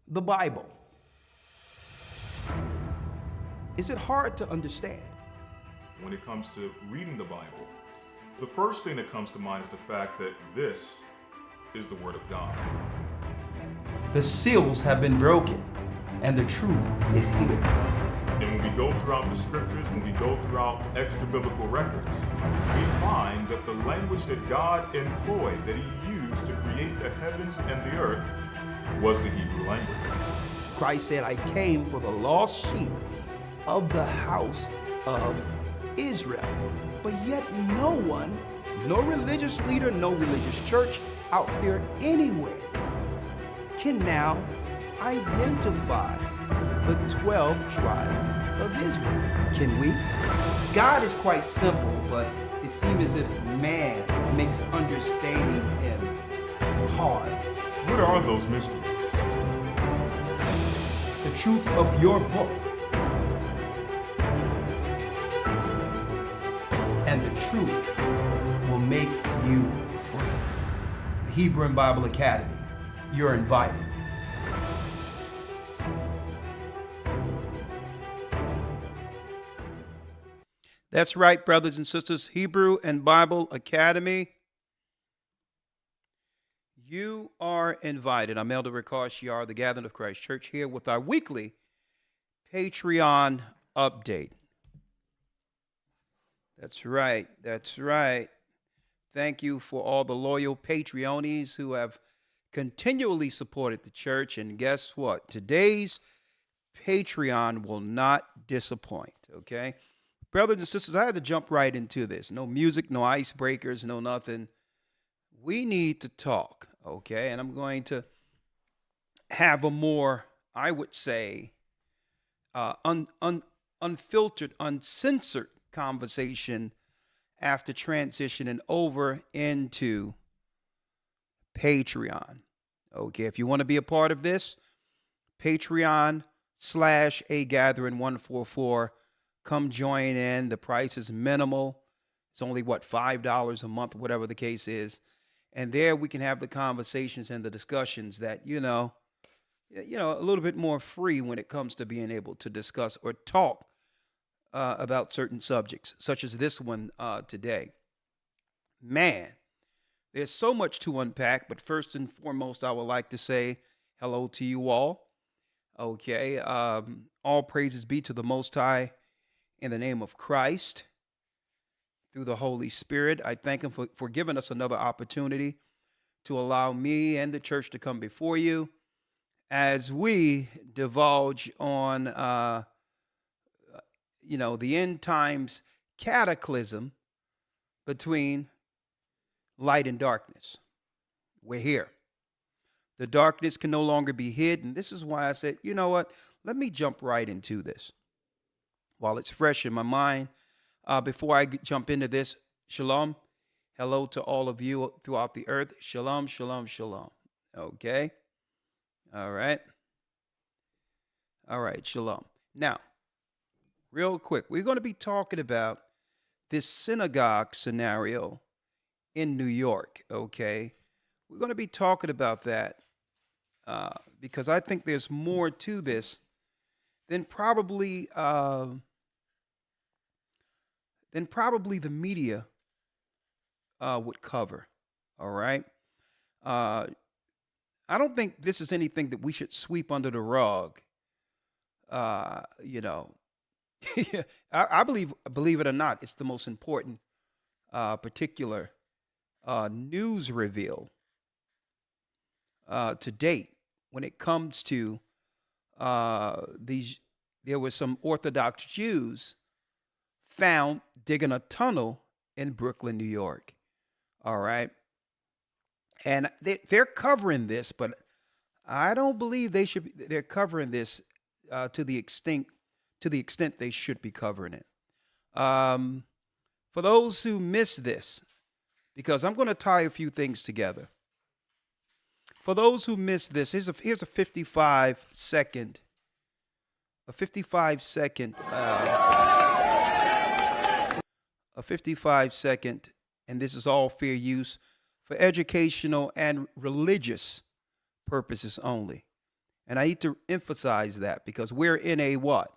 The Bible. Is it hard to understand? When it comes to reading the Bible, the first thing that comes to mind is the fact that this is the Word of God. The seals have been broken, and the truth is here. And when we go throughout the scriptures, when we go throughout extra biblical records, we find that the language that God employed, that He used to create the heavens and the earth, was the Hebrew language. Christ said, I came for the lost sheep of the house of Israel. But yet no one, no religious leader, no religious church out there anywhere can now identify the 12 tribes of Israel. Can we? God is quite simple, but it seems as if man makes understanding Him hard. What are those mysteries? The truth of your book and the truth will make you free. The Hebrew and Bible Academy. You're invited. That's right, brothers and sisters. Hebrew and Bible Academy. You are invited. I'm Elder Rawchaa, the Gathering of Christ Church, here with our weekly Patreon update. That's right. That's right. Thank you for all the loyal Patreonies who have continually supported the church. And guess what? Today's Patreon will not disappoint, okay? Brothers and sisters, I had to jump right into this. No music, no icebreakers, no nothing. We need to talk, okay? And I'm going to have a more, I would say, unfiltered, uncensored conversation after transitioning over into Patreon. Okay, if you want to be a part of this, Patreon/AGathering144. Come join in. The price is minimal. It's only, $5 a month, whatever the case is. And there we can have the conversations and the discussions that, a little bit more free when it comes to being able to discuss or talk about certain subjects, such as this one today. Man, there's so much to unpack, but first and foremost, I would like to say hello to you all. Okay, all praises be to the Most High in the name of Christ through the Holy Spirit. I thank Him for giving us another opportunity to allow me and the church to come before you as we divulge on, the end times cataclysm between light and darkness. We're here. The darkness can no longer be hid. And this is why I said, you know what? Let me jump right into this while it's fresh in my mind. Before I jump into this, shalom. Hello to all of you throughout the earth. Shalom, shalom, shalom. Okay. All right. All right. Shalom. Now, real quick, we're going to be talking about this synagogue scenario in New York. Okay. We're going to be talking about that because I think there's more to this than probably the media would cover. All right. I don't think this is anything that we should sweep under the rug. I believe it or not, it's the most important particular news reveal to date when it comes to there were some Orthodox Jews found digging a tunnel in Brooklyn, New York. All right. And they're covering this, but I don't believe they're covering this to the extent they should be covering it. For those who miss this, because I'm going to tie a few things together. For those who missed this, here's a 55-second, a 55-second, and this is all fair use for educational and religious purposes only. And I need to emphasize that because we're in a what?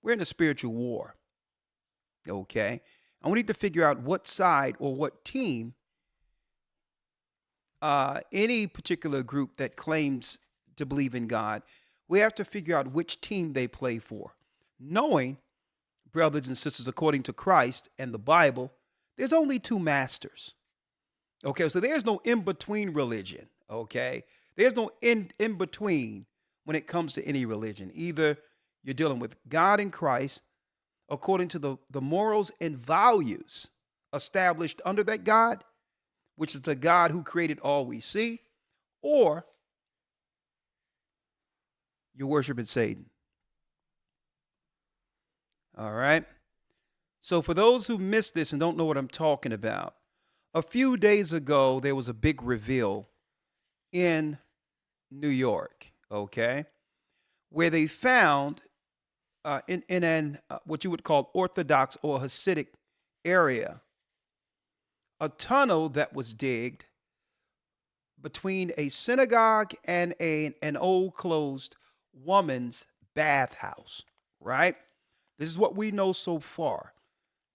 We're in a spiritual war. Okay? And we need to figure out what side or what team any particular group that claims to believe in God, we have to figure out which team they play for. Knowing, brothers and sisters, according to Christ and the Bible, there's only two masters. Okay, so there's no in-between religion. Okay, there's no in-between when it comes to any religion. Either you're dealing with God and Christ according to the morals and values established under that God, which is the God who created all we see, or you're worshiping Satan. All right. So for those who missed this and don't know what I'm talking about, a few days ago, there was a big reveal in New York, okay, where they found in an what you would call Orthodox or Hasidic area, a tunnel that was digged between a synagogue and an old closed woman's bathhouse, right? This is what we know so far.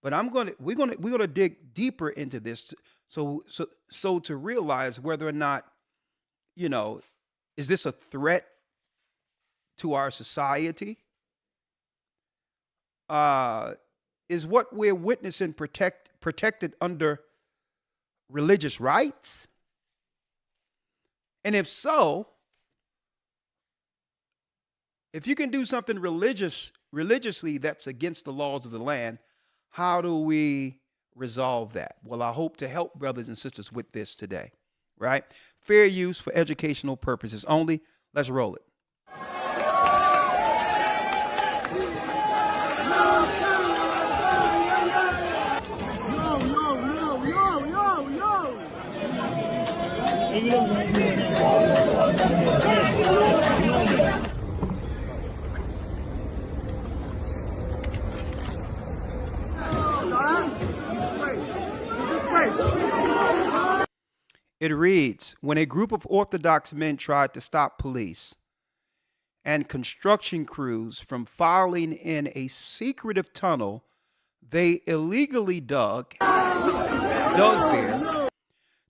But we're gonna dig deeper into this so to realize whether or not, is this a threat to our society? Is what we're witnessing protected under religious rights? And if so, if you can do something religiously that's against the laws of the land, how do we resolve that? Well, I hope to help brothers and sisters with this today, right? Fair use for educational purposes only. Let's roll it. It reads, when a group of Orthodox men tried to stop police and construction crews from filing in a secretive tunnel they illegally dug there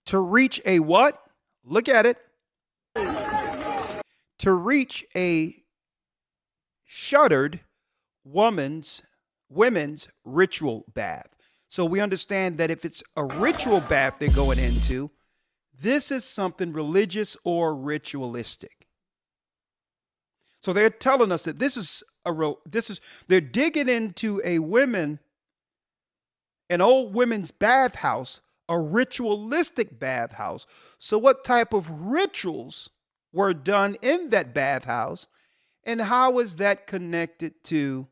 to reach a what? Look at it. To reach a shuttered women's ritual bath. So we understand that if it's a ritual bath they're going into, this is something religious or ritualistic. So they're telling us that they're digging into an old women's bathhouse, a ritualistic bathhouse. So what type of rituals were done in that bathhouse, and how is that connected to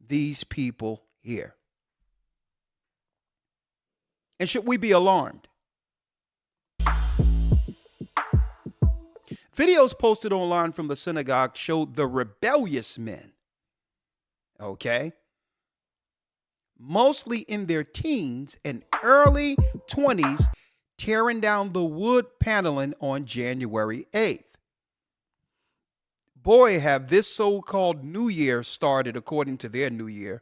these people here? And should we be alarmed? Videos posted online from the synagogue showed the rebellious men, okay, mostly in their teens and early 20s, tearing down the wood paneling on January 8th. Boy, have this so-called New Year started according to their New Year.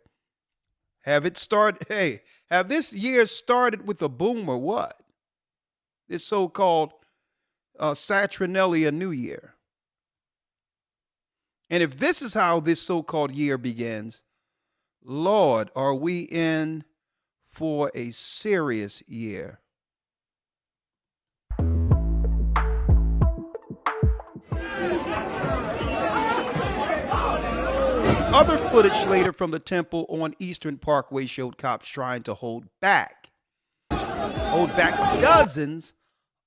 Have this year started with a boom or what? This so-called Saturnalia New Year. And if this is how this so-called year begins, Lord, are we in for a serious year? Other footage later from the temple on Eastern Parkway showed cops trying to hold back dozens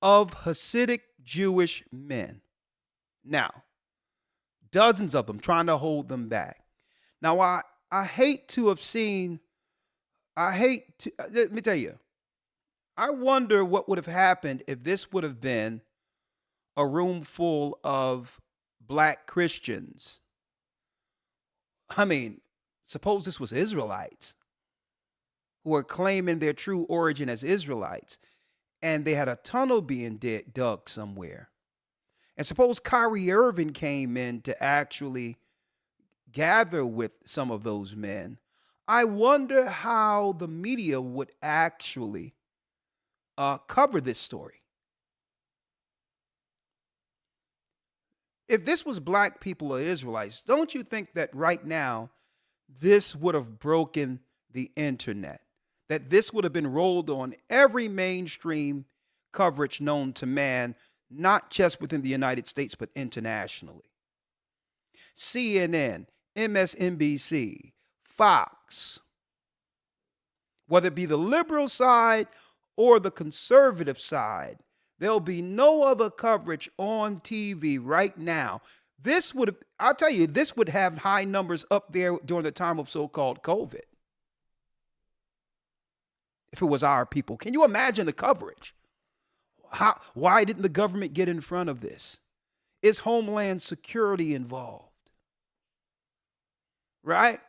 of Hasidic Jewish men. Now, dozens of them trying to hold them back. Now, I hate to have seen, let me tell you, I wonder what would have happened if this would have been a room full of black Christians. I mean, suppose this was Israelites who are claiming their true origin as Israelites, and they had a tunnel being dug somewhere. And suppose Kyrie Irving came in to actually gather with some of those men. I wonder how the media would actually cover this story. If this was black people or Israelites, don't you think that right now this would have broken the internet? That this would have been rolled on every mainstream coverage known to man, not just within the United States, but internationally. CNN, MSNBC, Fox, whether it be the liberal side or the conservative side, there'll be no other coverage on TV right now. I'll tell you, this would have high numbers up there during the time of so-called COVID. If it was our people. Can you imagine the coverage? Why didn't the government get in front of this? Is Homeland Security involved? Right?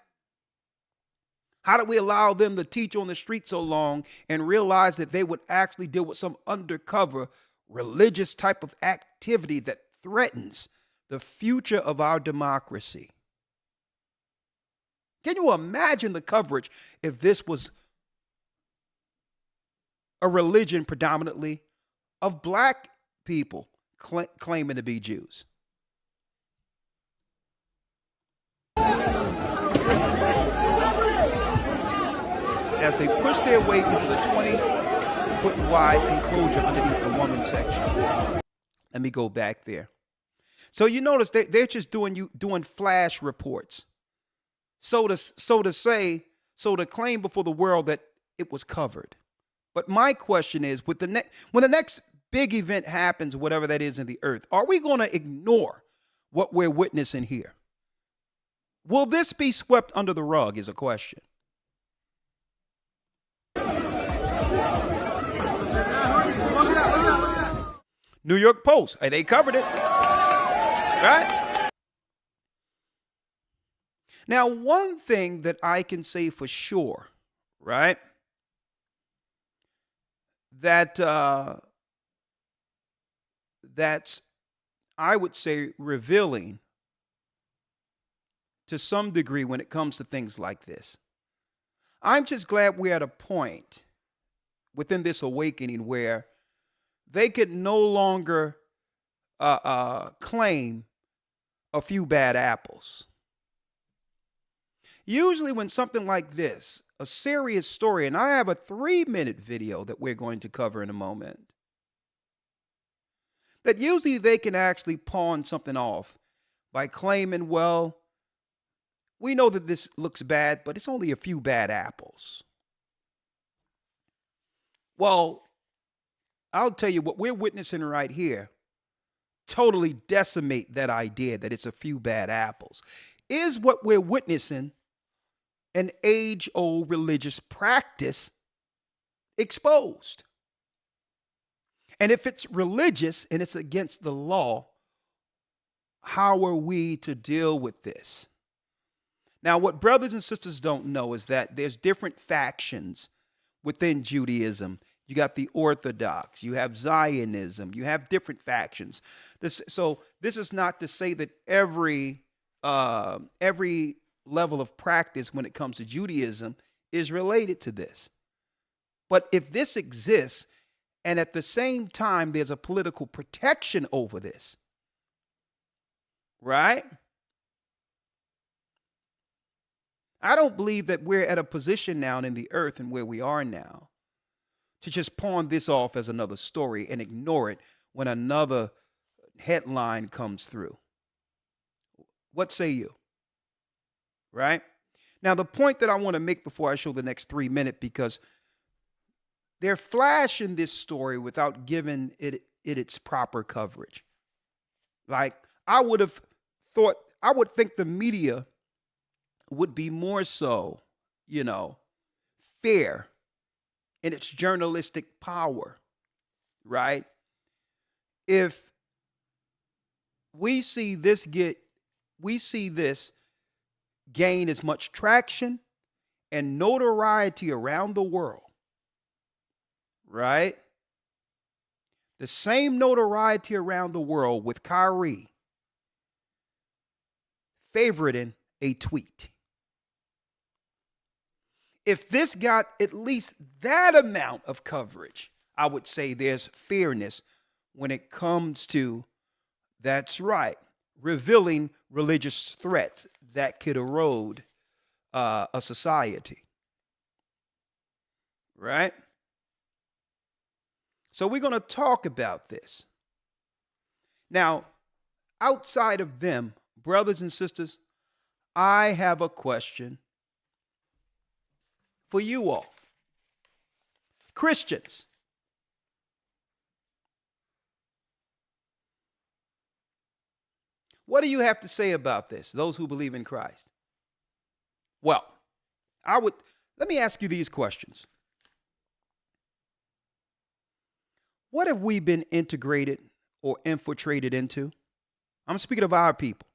How did we allow them to teach on the street so long and realize that they would actually deal with some undercover religious type of activity that threatens the future of our democracy? Can you imagine the coverage if this was a religion predominantly of black people claiming to be Jews? As they push their way into the 20-foot wide enclosure underneath the women's section. Let me go back there. So you notice they're just doing flash reports. So to claim before the world that it was covered. But my question is, when the next big event happens, whatever that is in the earth, are we going to ignore what we're witnessing here? Will this be swept under the rug is a question. New York Post, they covered it, right? Now, one thing that I can say for sure, right, that's, I would say, revealing to some degree when it comes to things like this. I'm just glad we're at a point within this awakening where they could no longer claim a few bad apples. Usually when something like this, a serious story, and I have a 3-minute video that we're going to cover in a moment, that usually they can actually pawn something off by claiming, well, we know that this looks bad, but it's only a few bad apples. Well, I'll tell you what we're witnessing right here totally decimate that idea that it's a few bad apples. Is what we're witnessing an age-old religious practice exposed? And if it's religious and it's against the law, how are we to deal with this? Now, what brothers and sisters don't know is that there's different factions within Judaism. You got the Orthodox, you have Zionism, you have different factions. So this is not to say that every level of practice when it comes to Judaism is related to this. But if this exists, and at the same time there's a political protection over this, right? I don't believe that we're at a position now in the earth and where we are now to just pawn this off as another story and ignore it when another headline comes through. What say you? Right? Now, the point that I want to make before I show the next 3 minutes, because they're flashing this story without giving it its proper coverage. Like, I would think the media would be more so, fair in its journalistic power, right? If we see this gain as much traction and notoriety around the world, right? the same notoriety around the world with Kyrie favoriting a tweet. If this got at least that amount of coverage, I would say there's fairness when it comes to, that's right, revealing religious threats that could erode a society. Right? So we're going to talk about this. Now, outside of them, brothers and sisters, I have a question for you all. Christians. What do you have to say about this, those who believe in Christ? Well, let me ask you these questions. What have we been integrated or infiltrated into? I'm speaking of our people.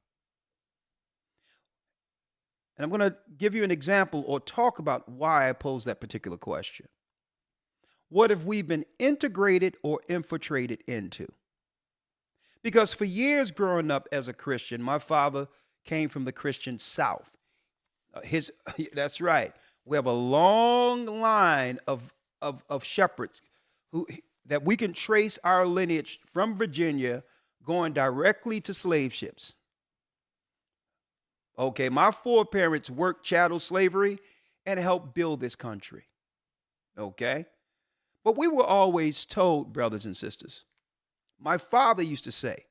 And I'm going to give you an example or talk about why I pose that particular question. What have we been integrated or infiltrated into? Because for years growing up as a Christian, my father came from the Christian South. That's right. We have a long line of shepherds that we can trace our lineage from Virginia going directly to slave ships. Okay, my foreparents worked chattel slavery and helped build this country. Okay? But we were always told, brothers and sisters, my father used to say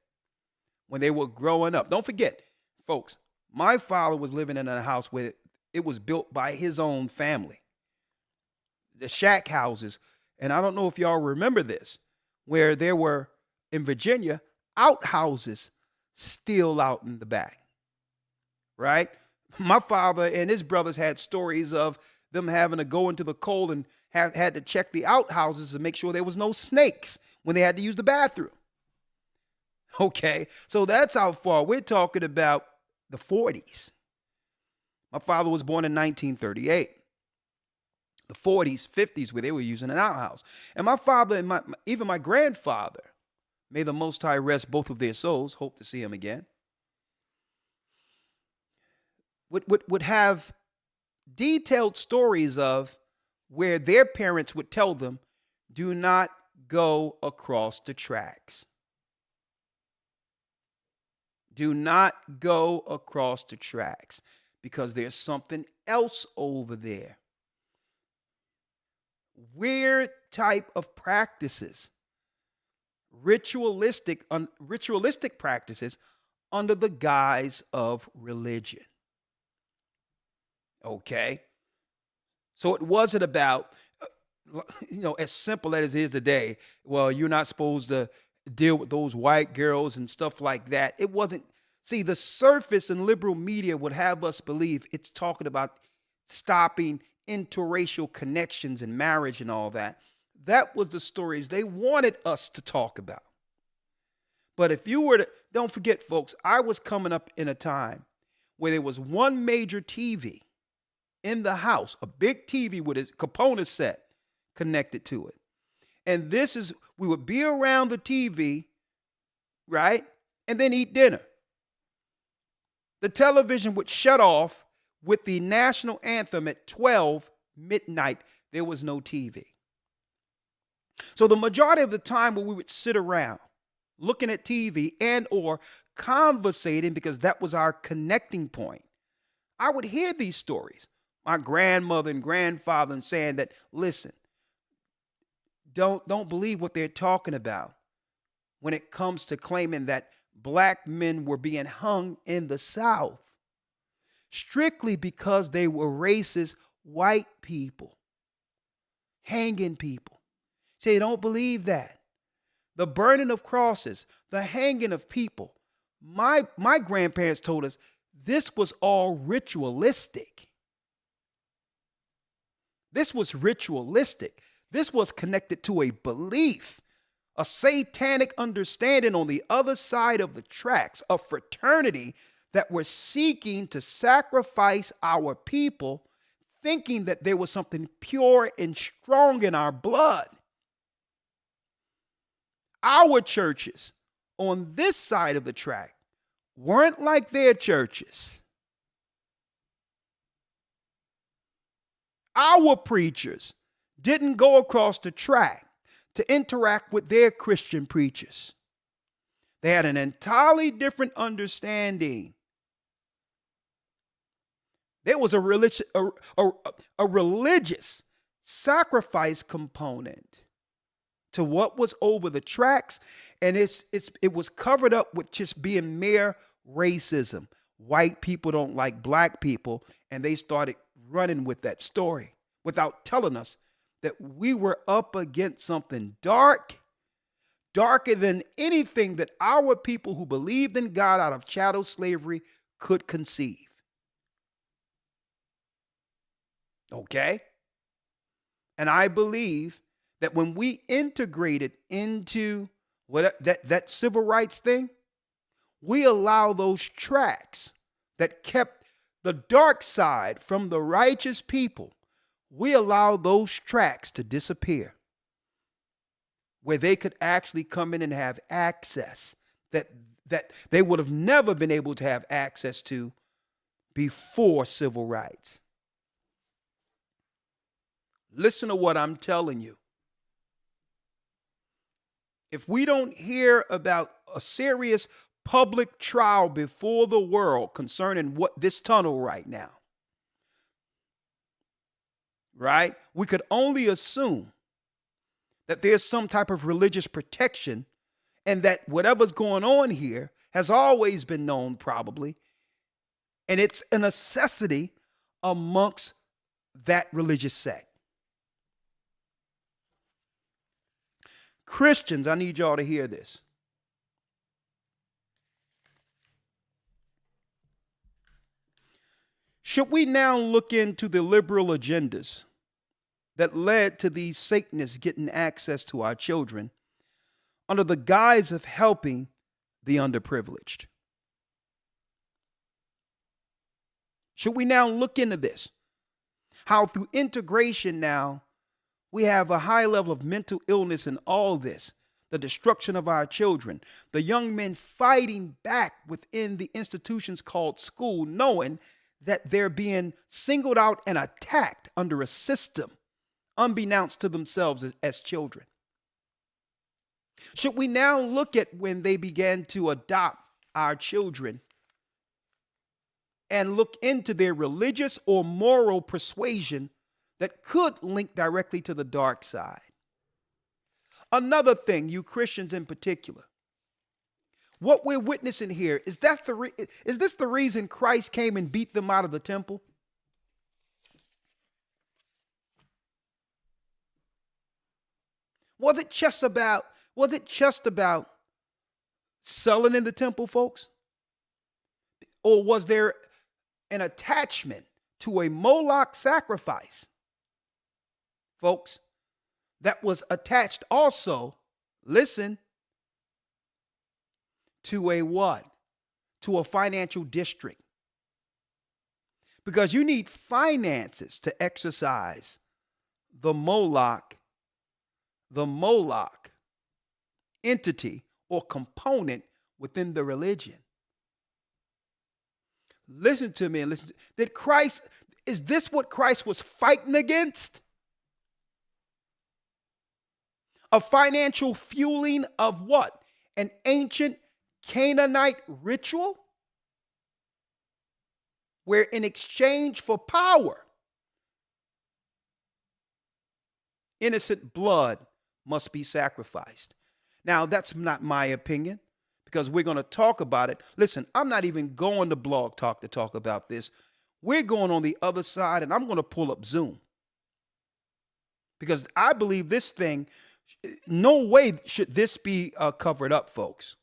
when they were growing up, don't forget, folks, my father was living in a house where it was built by his own family. The shack houses. And I don't know if y'all remember this, where there were, in Virginia, outhouses still out in the back, right? My father and his brothers had stories of them having to go into the cold and had to check the outhouses to make sure there was no snakes when they had to use the bathroom. Okay, so that's how far. We're talking about the 40s. My father was born in 1938. The 40s, 50s, where they were using an outhouse. And my father and even my grandfather, may the Most High rest both of their souls, hope to see him again, would have detailed stories of where their parents would tell them, do not go across the tracks. Do not go across the tracks because there's something else over there. Weird type of practices, ritualistic practices under the guise of religion. Okay? So it wasn't about, as simple as it is today, well, you're not supposed to deal with those white girls and stuff like that. It wasn't. See, the surface and liberal media would have us believe it's talking about stopping interracial connections and marriage and all that. That was the stories they wanted us to talk about. But if you were to, don't forget, folks, I was coming up in a time where there was one major TV in the house, a big TV with a component set connected to it. And we would be around the TV, right? And then eat dinner. The television would shut off with the national anthem at 12 midnight. There was no TV. So the majority of the time when we would sit around looking at TV and or conversating, because that was our connecting point, I would hear these stories. My grandmother and grandfather saying that, listen, don't believe what they're talking about when it comes to claiming that black men were being hung in the South strictly because they were racist white people hanging people. Say, don't believe that. The burning of crosses, the hanging of people. My grandparents told us this was all ritualistic. This was ritualistic. This was connected to a belief, a satanic understanding on the other side of the tracks, a fraternity that were seeking to sacrifice our people, thinking that there was something pure and strong in our blood. our churches on this side of the track weren't like their churches. Our preachers didn't go across the track to interact with their Christian preachers. They had an entirely different understanding. There was a religious sacrifice component to what was over the tracks, and it was covered up with just being mere racism. White people don't like black people, and they started running with that story without telling us that we were up against something darker than anything that our people who believed in God out of chattel slavery could conceive. Okay? And I believe that when we integrated into that civil rights thing, we allow those tracks that kept the dark side from the righteous people, we allow those tracks to disappear, where they could actually come in and have access that they would have never been able to have access to before civil rights. Listen to what I'm telling you. If we don't hear about a serious public trial before the world concerning what this tunnel right now, right? We could only assume that there's some type of religious protection and that whatever's going on here has always been known probably, and it's a necessity amongst that religious sect. Christians, I need y'all to hear this. Should we now look into the liberal agendas that led to these Satanists getting access to our children under the guise of helping the underprivileged? Should we now look into this? How through integration now, we have a high level of mental illness in all this, the destruction of our children, the young men fighting back within the institutions called school, knowing that they're being singled out and attacked under a system unbeknownst to themselves as children. Should we now look at when they began to adopt our children and look into their religious or moral persuasion that could link directly to the dark side? Another thing, you Christians in particular, what we're witnessing here, is this the reason Christ came and beat them out of the temple? Was it just about selling in the temple, folks? Or was there an attachment to a moloch sacrifice, folks, that was attached also, listen, to a what? To a financial district. Because you need finances to exercise the moloch entity or component within the religion. Listen to me and listen. Is this what Christ was fighting against? A financial fueling of what? An ancient Canaanite ritual? Where in exchange for power, innocent blood must be sacrificed. Now, that's not my opinion, because we're going to talk about it. Listen, I'm not even going to Blog Talk to talk about this. We're going on the other side, and I'm going to pull up Zoom, because I believe this thing, no way should this be covered up, folks.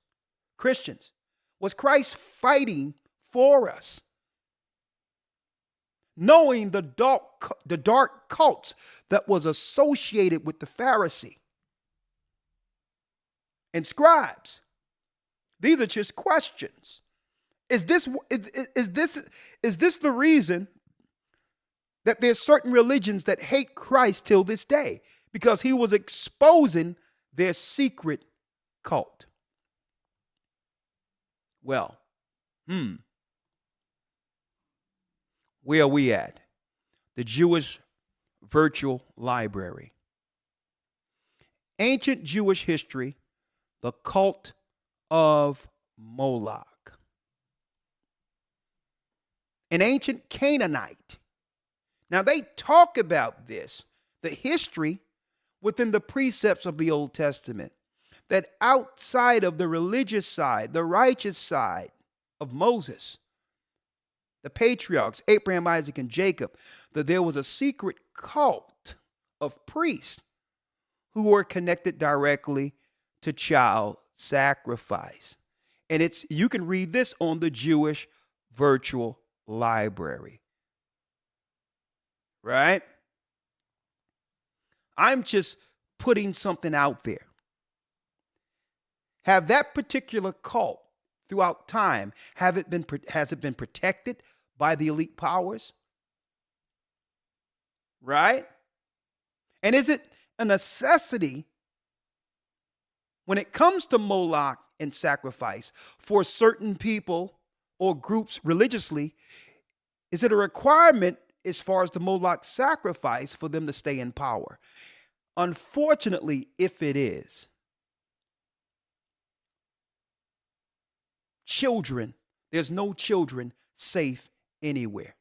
Christians, was Christ fighting for us? Knowing the dark cults that was associated with the Pharisee and scribes. These are just questions. Is this the reason that there's certain religions that hate Christ till this day? Because he was exposing their secret cult. Well, where are we at? The Jewish Virtual Library. Ancient Jewish history, the cult of Moloch. An ancient Canaanite. Now they talk about this, the history within the precepts of the Old Testament, that outside of the religious side, the righteous side of Moses, the patriarchs, Abraham, Isaac, and Jacob, that there was a secret cult of priests who were connected directly to child sacrifice. And you can read this on the Jewish Virtual Library. Right? I'm just putting something out there. Have that particular cult throughout time, has it been protected by the elite powers? Right? And is it a necessity when it comes to moloch and sacrifice for certain people or groups religiously? Is it a requirement as far as the moloch sacrifice for them to stay in power? Unfortunately, if it is, children, there's no children safe anywhere.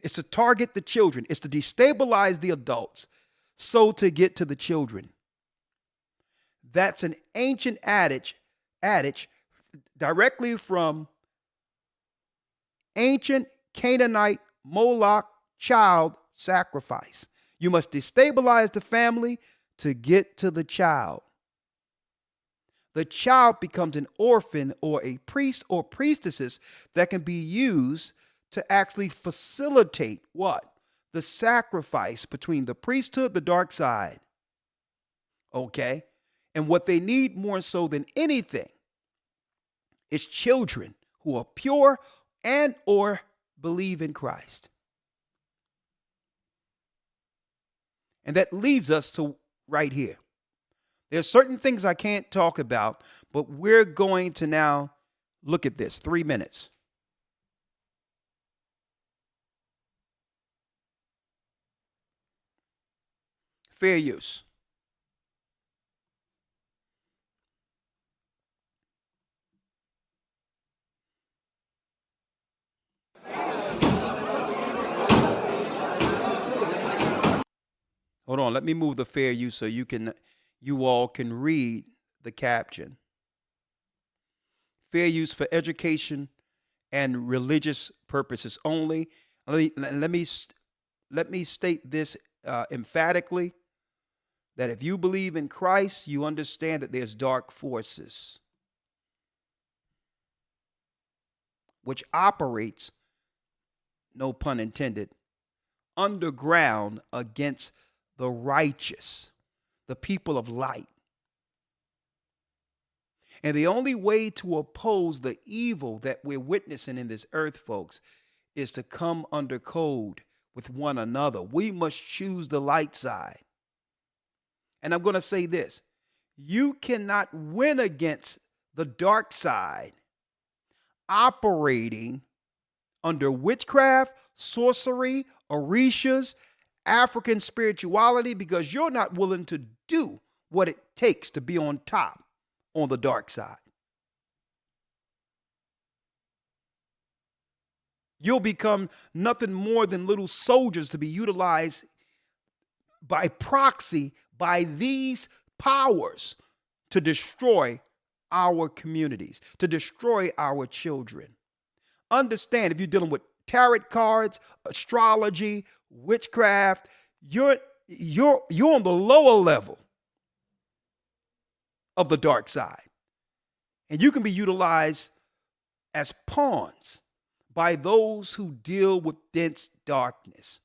It's to target the children. It's to destabilize the adults, so to get to the children. That's an ancient adage directly from ancient Canaanite Moloch child sacrifice. You must destabilize the family to get to the child. The child becomes an orphan or a priest or priestesses that can be used to actually facilitate what? The sacrifice between the priesthood, the dark side. Okay? And what they need more so than anything is children who are pure and or believe in Christ. And that leads us to right here. There's certain things I can't talk about, but we're going to now look at this. 3 minutes. Fair use. Hold on, let me move the fair use so you all can read the caption. Fair use for education and religious purposes only. Let me state this emphatically, that if you believe in Christ, you understand that there's dark forces which operates, no pun intended, underground against the righteous, the people of light. And the only way to oppose the evil that we're witnessing in this earth, folks, is to come under code with one another. We must choose the light side. And I'm going to say this. You cannot win against the dark side operating under witchcraft, sorcery, orishas, African spirituality, because you're not willing to do what it takes to be on top on the dark side. You'll become nothing more than little soldiers to be utilized by proxy by these powers to destroy our communities, to destroy our children. Understand, if you're dealing with tarot cards, astrology, witchcraft, you're on the lower level of the dark side. And you can be utilized as pawns by those who deal with dense darkness,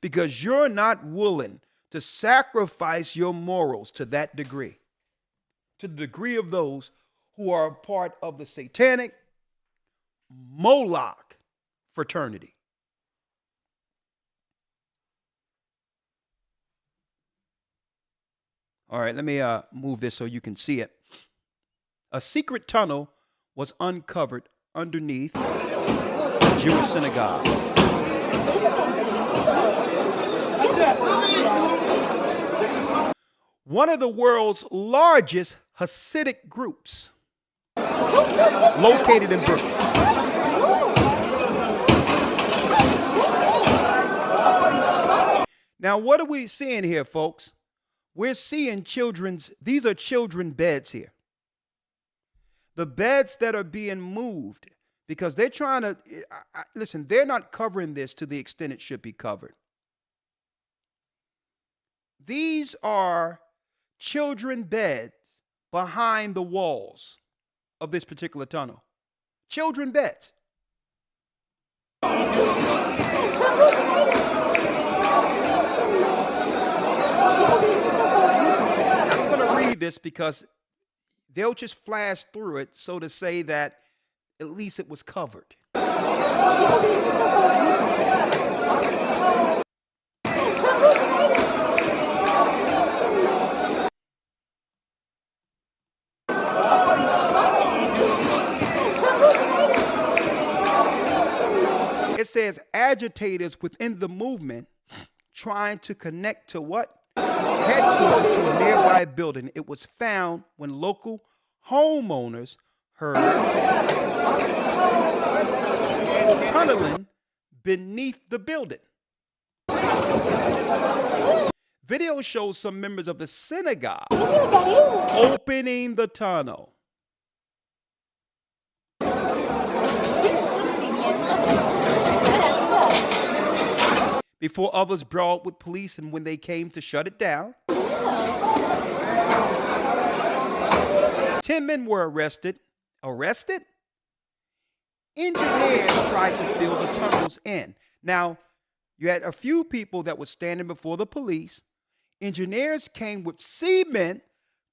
because you're not willing to sacrifice your morals to that degree, to the degree of those who are a part of the satanic Moloch fraternity. All right, let me move this so you can see it. A secret tunnel was uncovered underneath the Jewish synagogue. One of the world's largest Hasidic groups located in Brooklyn. Now, what are we seeing here, folks? We're seeing these are children beds here. The beds that are being moved because they're trying to, listen, they're not covering this to the extent it should be covered. These are children beds behind the walls of this particular tunnel. Children beds. I'm going to read this because they'll just flash through it so to say that at least it was covered. It says agitators within the movement trying to connect to what? Headquarters to a nearby building. It was found when local homeowners heard tunneling beneath the building. Video shows some members of the synagogue opening the tunnel. Before others brawled with police and when they came to shut it down. 10 men were arrested. Arrested? Engineers tried to fill the tunnels in. Now, you had a few people that were standing before the police. Engineers came with cement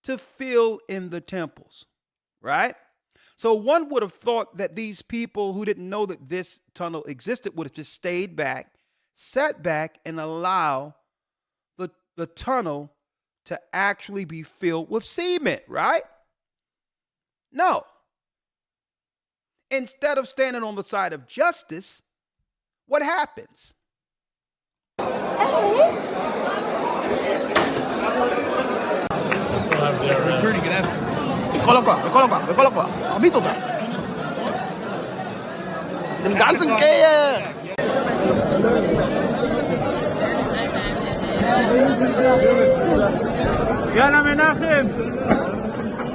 to fill in the temples, right? So one would have thought that these people who didn't know that this tunnel existed would have just stayed back, sat back, and allow the tunnel to actually be filled with cement, right? No. Instead of standing on the side of justice, what happens? Dem ganzen Chaos. יאללה מנחם!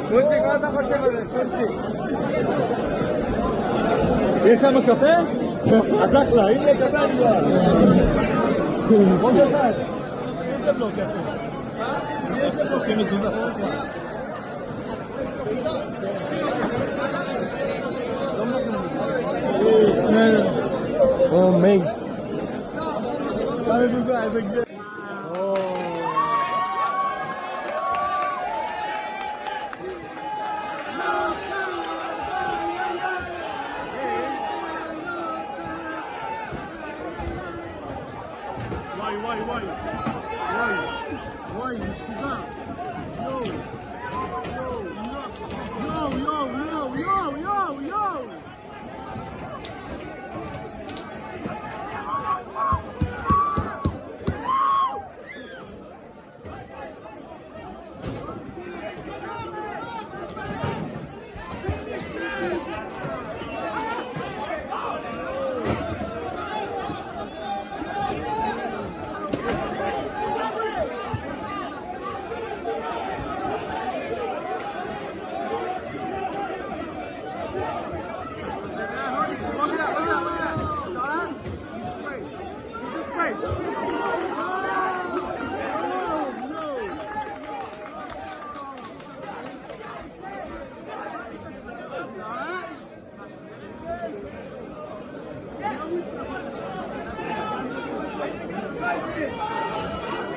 קונצ'יק, מה אתה חושב על זה? קונצ'יק. יש שם קפה? אז אחלה, הנה קפה כבר. עוד אחד. יש שם לו קפה. יש שם לו כמזוזה. Oh, man. וואי, ישיבה. יואו.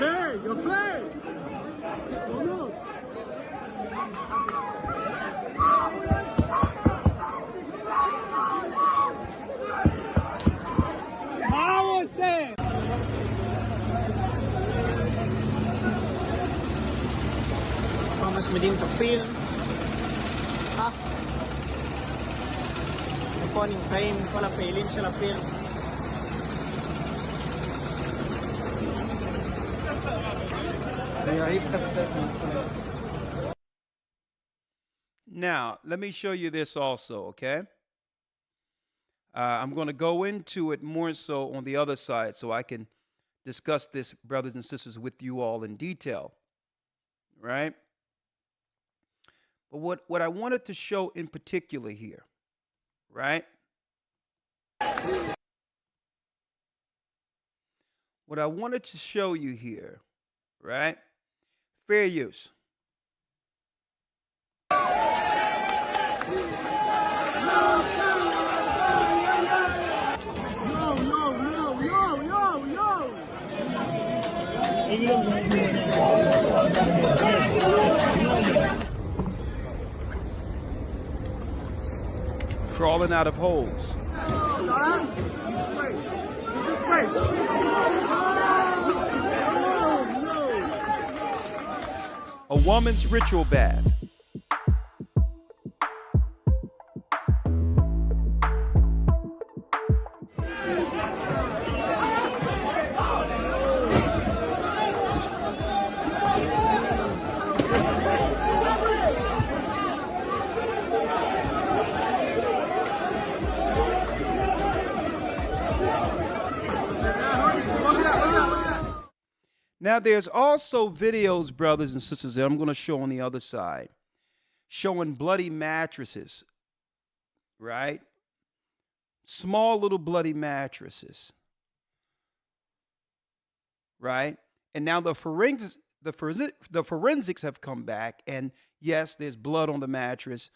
Hey, you're playing! Oh, no. mas meding kapil. Ha? Ako ning saim pala pelin siya lapil. Now, let me show you this also, okay? I'm going to go into it more so on the other side so I can discuss this, brothers and sisters, with you all in detail, right? But what I wanted to show in particular here, right? What I wanted to show you here, right? Fair use. Crawling out of holes. A woman's ritual bath. Now, there's also videos, brothers and sisters, that I'm going to show on the other side, showing bloody mattresses, right? Small little bloody mattresses, right? And now the forensics have come back, and yes, there's blood on the mattress,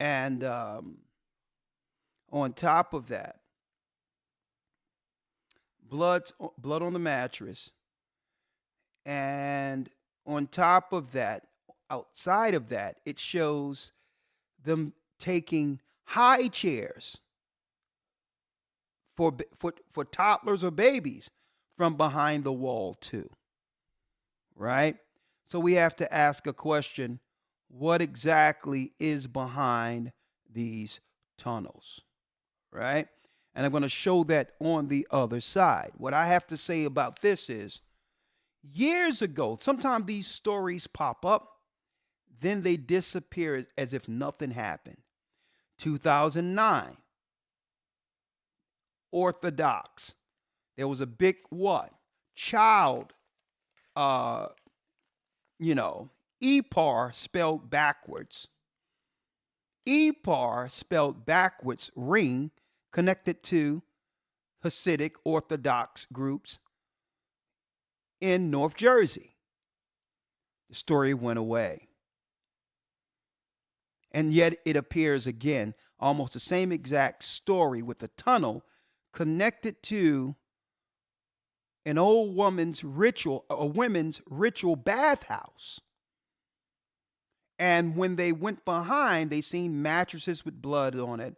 and on top of that, blood on the mattress. And on top of that, outside of that, it shows them taking high chairs for toddlers or babies from behind the wall too, right? So we have to ask a question: what exactly is behind these tunnels, right? And I'm going to show that on the other side. What I have to say about this is, years ago, sometimes these stories pop up, then they disappear as if nothing happened. 2009, Orthodox. There was a big what? Child, EPAR spelled backwards. EPAR spelled backwards ring connected to Hasidic Orthodox groups in North Jersey. The story went away. And yet it appears again, almost the same exact story with a tunnel connected to an old woman's ritual, a women's ritual bathhouse. And when they went behind, they seen mattresses with blood on it,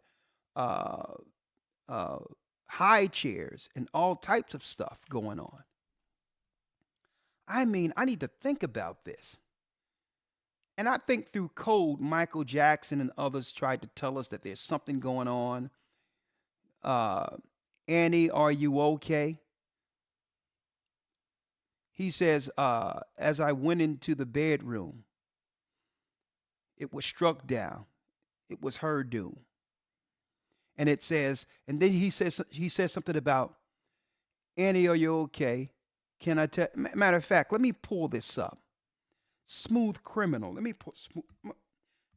high chairs, and all types of stuff going on. I mean, I need to think about this. And I think through code, Michael Jackson and others tried to tell us that there's something going on. Annie, are you okay? He says, as I went into the bedroom, it was struck down. It was her doom. And it says, and then he says something about, Annie, are you okay? Can I tell? Matter of fact, let me pull this up. Smooth Criminal. Let me pull.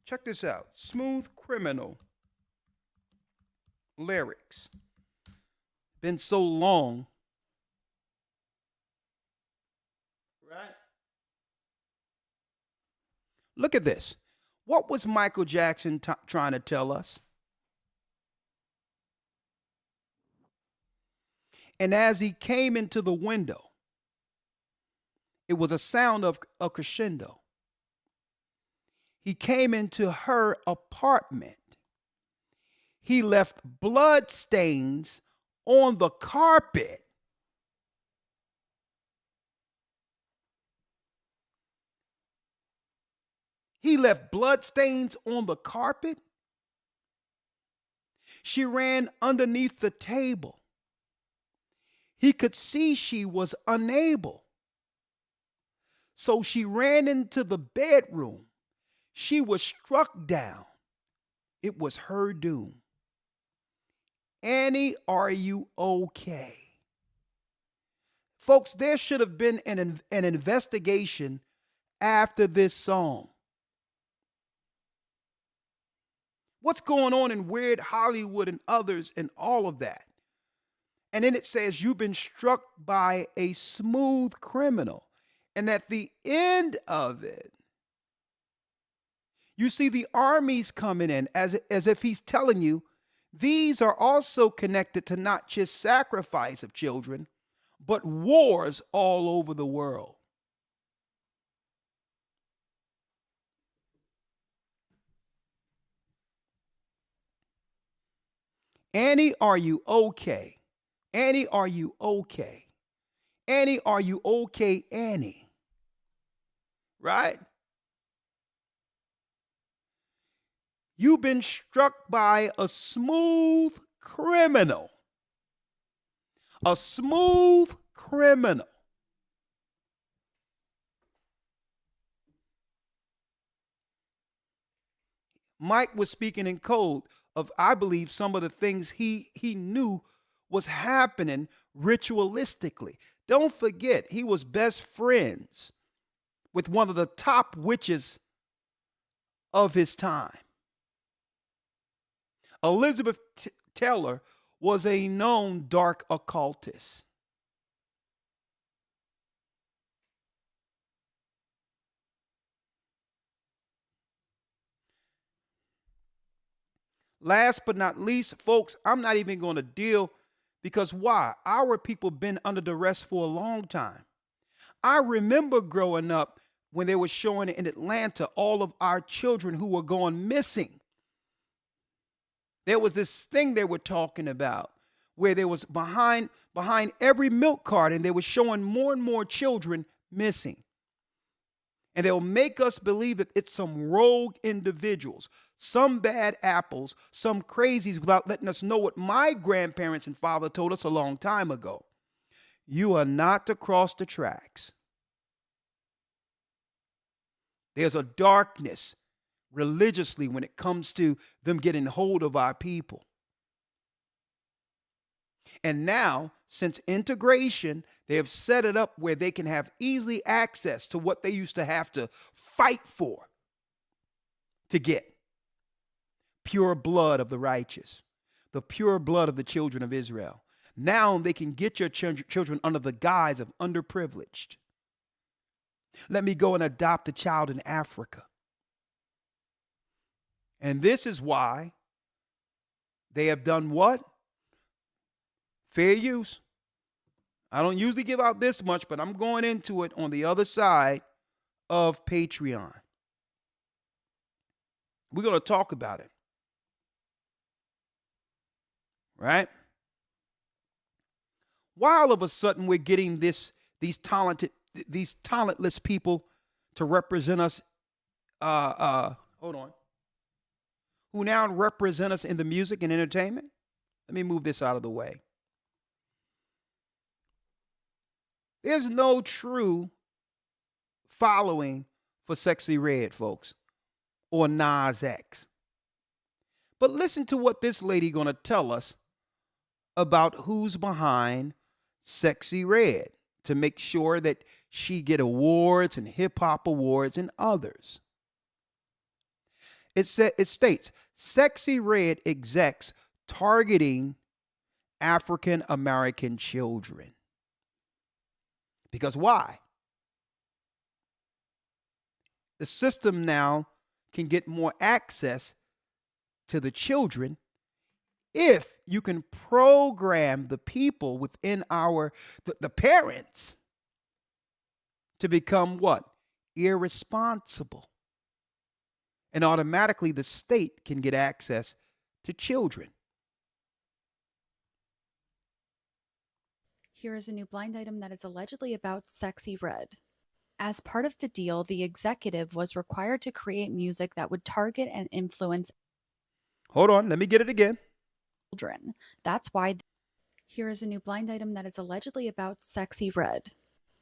Check this out. Smooth Criminal lyrics. Been so long. Right? Look at this. What was Michael Jackson trying to tell us? And as he came into the window, it was a sound of a crescendo. He came into her apartment. He left blood stains on the carpet. He left bloodstains on the carpet. She ran underneath the table. He could see she was unable. So she ran into the bedroom. She was struck down. It was her doom. Annie, are you okay? Folks, there should have been an investigation after this song. What's going on in weird Hollywood and others and all of that? And then it says, you've been struck by a smooth criminal. And at the end of it, you see the armies coming in as if he's telling you, these are also connected to not just sacrifice of children, but wars all over the world. Annie, are you okay? Annie, are you okay? Annie, are you okay, Annie? Right? You've been struck by a smooth criminal. A smooth criminal. Mike was speaking in code of, I believe, some of the things he knew was happening ritualistically. Don't forget, he was best friends with one of the top witches of his time. Elizabeth Taylor was a known dark occultist. Last but not least, folks, I'm not even going to deal because why? Our people been under duress for a long time. I remember growing up when they were showing in Atlanta all of our children who were going missing. There was this thing they were talking about where there was behind every milk carton, they were showing more and more children missing. And they'll make us believe that it's some rogue individuals, some bad apples, some crazies without letting us know what my grandparents and father told us a long time ago. You are not to cross the tracks. There's a darkness religiously when it comes to them getting hold of our people. And now, since integration, they have set it up where they can have easily access to what they used to have to fight for to get. Pure blood of the righteous, the pure blood of the children of Israel. Now they can get your children under the guise of underprivileged. Let me go and adopt a child in Africa. And this is why they have done what? Fair use. I don't usually give out this much, but I'm going into it on the other side of Patreon. We're going to talk about it. Right? Why all of a sudden we're getting these talentless people to represent us, who now represent us in the music and entertainment? Let me move this out of the way. There's no true following for Sexy Red, folks, or Nas X. But listen to what this lady gonna tell us about who's behind Sexy Red to make sure that she get awards and hip-hop awards and others. It states, Sexy Red execs targeting African American children. Because why? The system now can get more access to the children if you can program the people within the parents to become what? Irresponsible. And automatically the state can get access to children. Here is a new blind item that is allegedly about Sexy Red. As part of the deal, the executive was required to create music that would target and influence Hold on, let me get it again. children. That's why here is a new blind item that is allegedly about Sexy Red.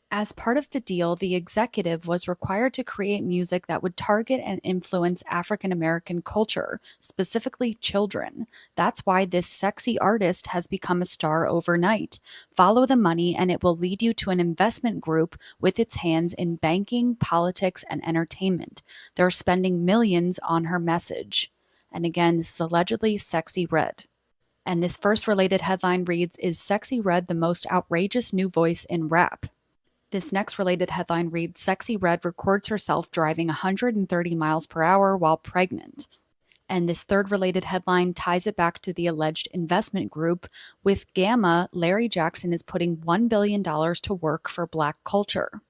As part of the deal, the executive was required to create music that would target and influence African American culture, specifically children. That's why this sexy artist has become a star overnight. Follow the money and it will lead you to an investment group with its hands in banking, politics, and entertainment. They're spending millions on her message. And again, this is allegedly Sexy Red. And this first related headline reads, "Is Sexy Red the most outrageous new voice in rap?" This next related headline reads, "Sexy Red records herself driving 130 miles per hour while pregnant." And this third related headline ties it back to the alleged investment group. With Gamma, Larry Jackson is putting $1 billion to work for Black culture.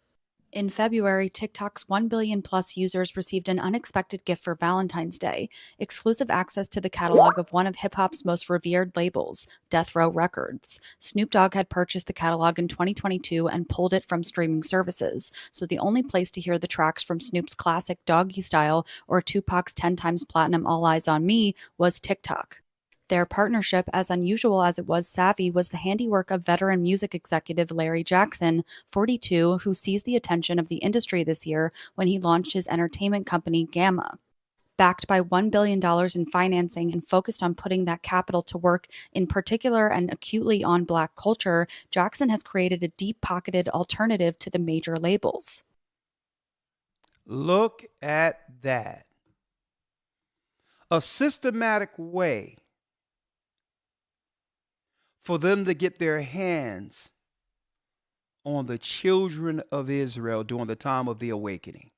In February, TikTok's 1 billion plus users received an unexpected gift for Valentine's Day, exclusive access to the catalog of one of hip-hop's most revered labels, Death Row Records. Snoop Dogg had purchased the catalog in 2022 and pulled it from streaming services, so the only place to hear the tracks from Snoop's classic Doggy Style or Tupac's 10 times platinum All Eyes on Me was TikTok. Their partnership, as unusual as it was savvy, was the handiwork of veteran music executive Larry Jackson, 42, who seized the attention of the industry this year when he launched his entertainment company Gamma. Backed by $1 billion in financing and focused on putting that capital to work in particular and acutely on Black culture, Jackson has created a deep-pocketed alternative to the major labels. Look at that. A systematic way for them to get their hands on the children of Israel during the time of the awakening,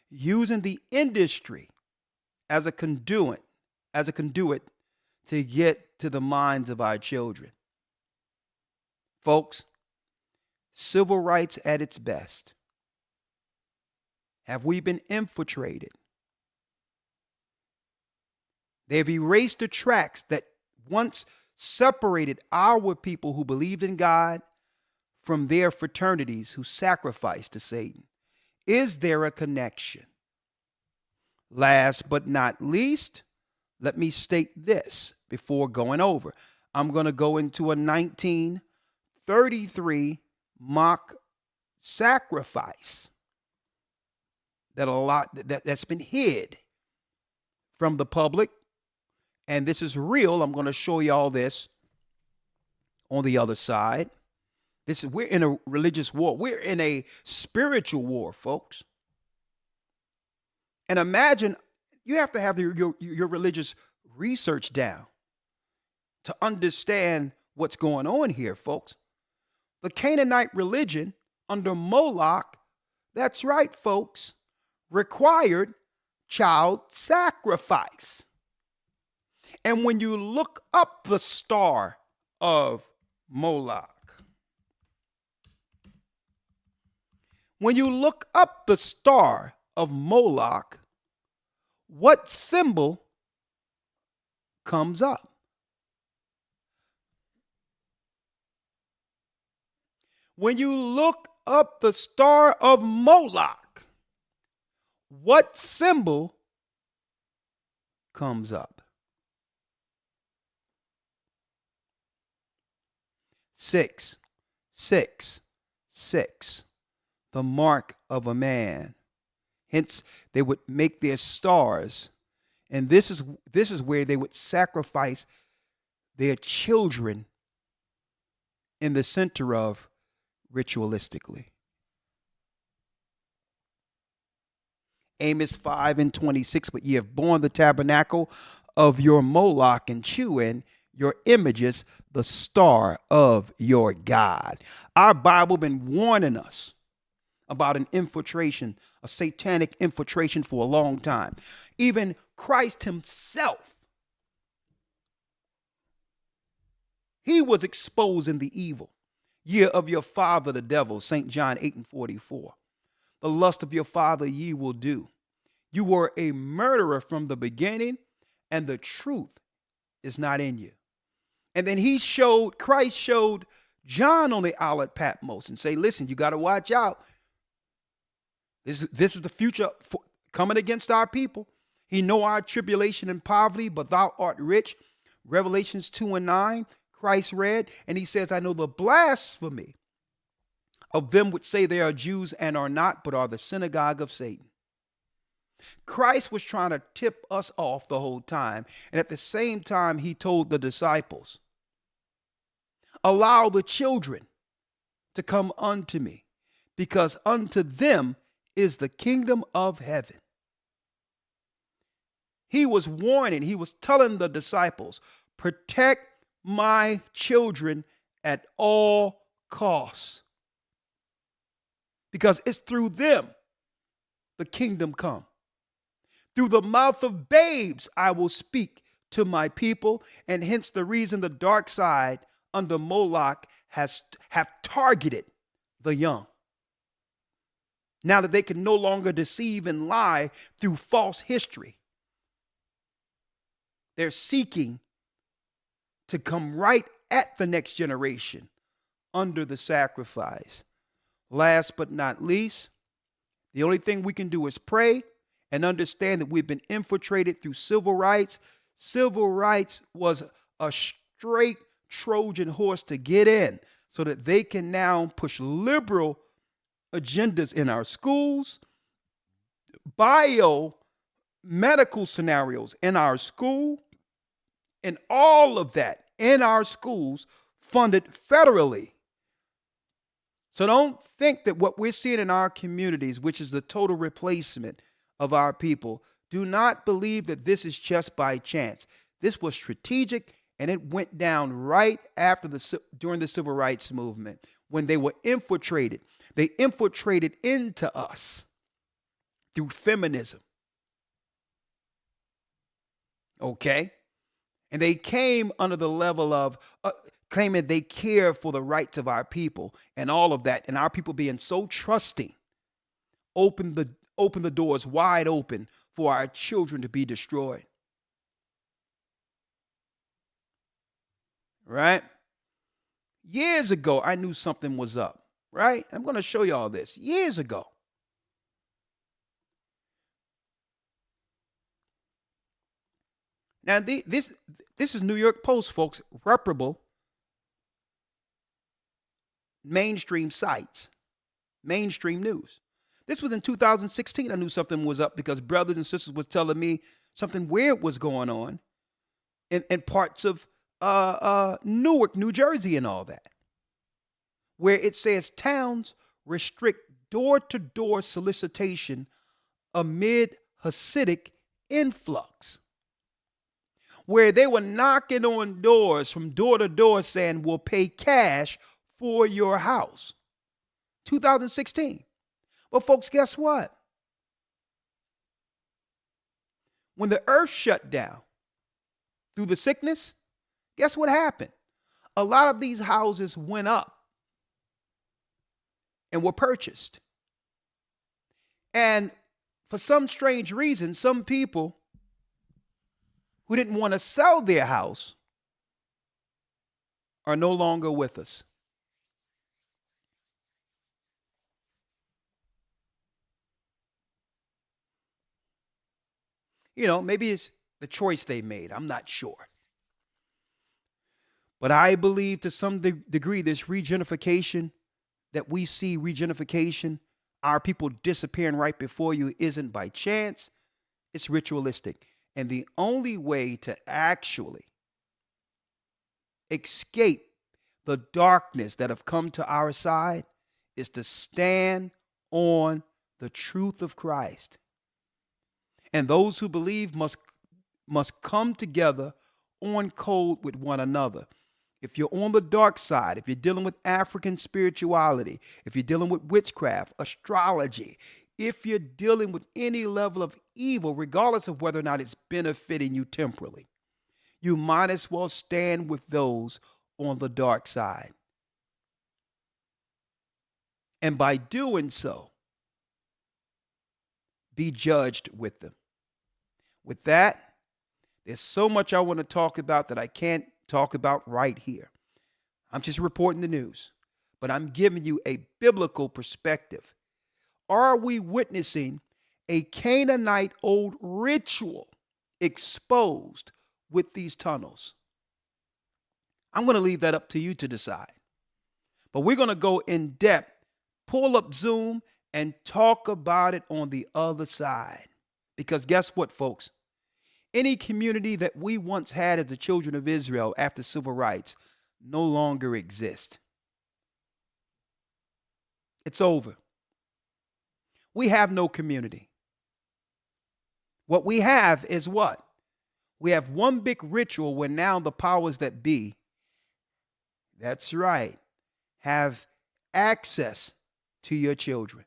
using the industry as a conduit to get to the minds of our children. Folks, civil rights at its best. Have we been infiltrated? They've erased the tracks that once separated our people who believed in God from their fraternities who sacrificed to Satan. Is there a connection? Last but not least, let me state this before going over. I'm going to go into a 1933 mock sacrifice that's been hid from the public. And this is real. I'm going to show y'all this on the other side. We're in a religious war. We're in a spiritual war, folks. And imagine, you have to have your religious research down to understand what's going on here, folks. The Canaanite religion under Moloch, that's right, folks, required child sacrifice. And when you look up the star of Moloch, what symbol comes up? When you look up the star of Moloch, what symbol comes up? 666, the mark of a man. Hence, they would make their stars, and this is where they would sacrifice their children in the center of ritualistically. Amos 5:26, but ye have borne the tabernacle of your Moloch and chewing your images, the star of your God. Our Bible been warning us about an infiltration, a satanic infiltration for a long time. Even Christ himself, he was exposing the evil. Ye of your father the devil, St. John 8:44. The lust of your father ye will do. You were a murderer from the beginning, and the truth is not in you. And then Christ showed John on the Isle of Patmos and say, listen, you got to watch out. This is the future coming against our people. He know our tribulation and poverty, but thou art rich. Revelations 2:9, Christ read, and he says, I know the blasphemy of them which say they are Jews and are not, but are the synagogue of Satan. Christ was trying to tip us off the whole time. And at the same time, he told the disciples, allow the children to come unto me, because unto them is the kingdom of heaven. He was warning, he was telling the disciples, protect my children at all costs, because it's through them the kingdom come. Through the mouth of babes I will speak to my people, and hence the reason the dark side under Moloch have targeted the young. Now that they can no longer deceive and lie through false history, they're seeking to come right at the next generation under the sacrifice. Last but not least, the only thing we can do is pray and understand that we've been infiltrated through civil rights. Civil rights was a straight Trojan horse to get in so that they can now push liberal agendas in our schools, biomedical scenarios in our school, and all of that in our schools funded federally. So don't think that what we're seeing in our communities, which is the total replacement of our people, do not believe that this is just by chance. This was strategic, and it went down right after during the civil rights movement when they were infiltrated. They infiltrated into us through feminism. Okay? And they came under the level of claiming they care for the rights of our people and all of that. And our people being so trusting, open the doors wide open for our children to be destroyed. Right? Years ago, I knew something was up. Right? I'm going to show you all this. Years ago. Now, this is New York Post, folks, reputable mainstream sites, mainstream news. This was in 2016. I knew something was up because brothers and sisters was telling me something weird was going on in parts of Newark, New Jersey and all that, where it says towns restrict door-to-door solicitation amid Hasidic influx, where they were knocking on doors from door to door saying, we'll pay cash for your house. 2016. But folks, guess what? When the earth shut down through the sickness, guess what happened? A lot of these houses went up and were purchased. And for some strange reason, some people who didn't want to sell their house are no longer with us. You know, maybe it's the choice they made. I'm not sure. But I believe to some degree this regenification that we see, our people disappearing right before you, isn't by chance. It's ritualistic. And the only way to actually escape the darkness that have come to our side is to stand on the truth of Christ. And those who believe must come together on code with one another. If you're on the dark side, if you're dealing with African spirituality, if you're dealing with witchcraft, astrology, if you're dealing with any level of evil, regardless of whether or not it's benefiting you temporally, you might as well stand with those on the dark side. And by doing so, be judged with them. With that, there's so much I want to talk about that I can't talk about right here. I'm just reporting the news, but I'm giving you a biblical perspective are we witnessing a Canaanite old ritual exposed with these tunnels? I'm going to leave that up to you to decide. But we're going to go in depth, pull up Zoom, and talk about it on the other side. Because guess what, folks? Any community that we once had as the children of Israel after civil rights no longer exists. It's over. We have no community. What we have is what? We have one big ritual where now the powers that be, that's right, have access to your children.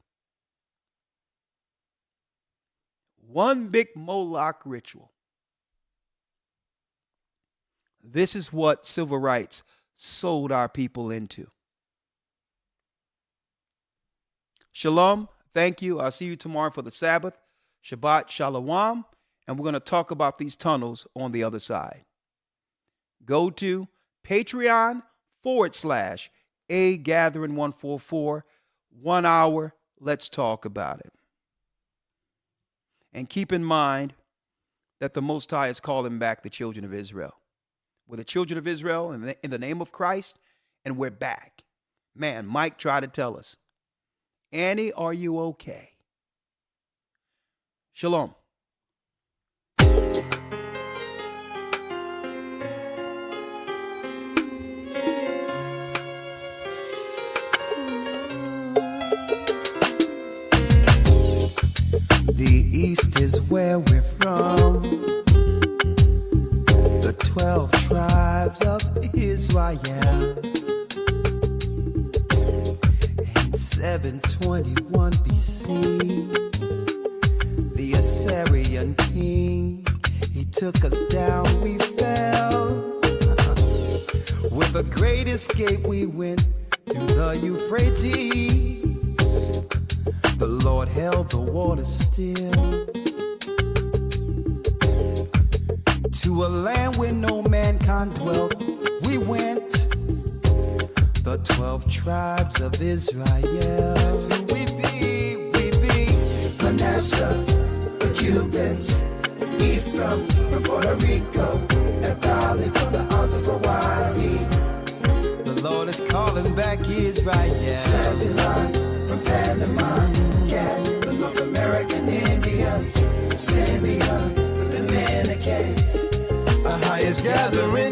One big moloch ritual. This is what civil rights sold our people into. Shalom. Thank you. I'll see you tomorrow for the Sabbath. Shabbat Shalom. And we're going to talk about these tunnels on the other side. Go to Patreon.com/AGathering144. 1 hour. Let's talk about it. And keep in mind that the Most High is calling back the children of Israel. We're the children of Israel in the name of Christ, and we're back. Man, Mike tried to tell us. Annie, are you okay? Shalom. The East is where we're from. The 12 tribes of Israel. In 721 BC, the Assyrian king, he took us down, we fell. With the great escape we went through the Euphrates. The Lord held the water still. To a land where no mankind dwelt, we went. The 12 tribes of Israel. So we be Manasseh, the Cubans, Ephraim from Puerto Rico, Naphtali from the Isles of Hawaii. The Lord is calling back Israel. Zebulun from Panama, Gad, the North American Indians, Simeon, the Dominicans, our highest gathering.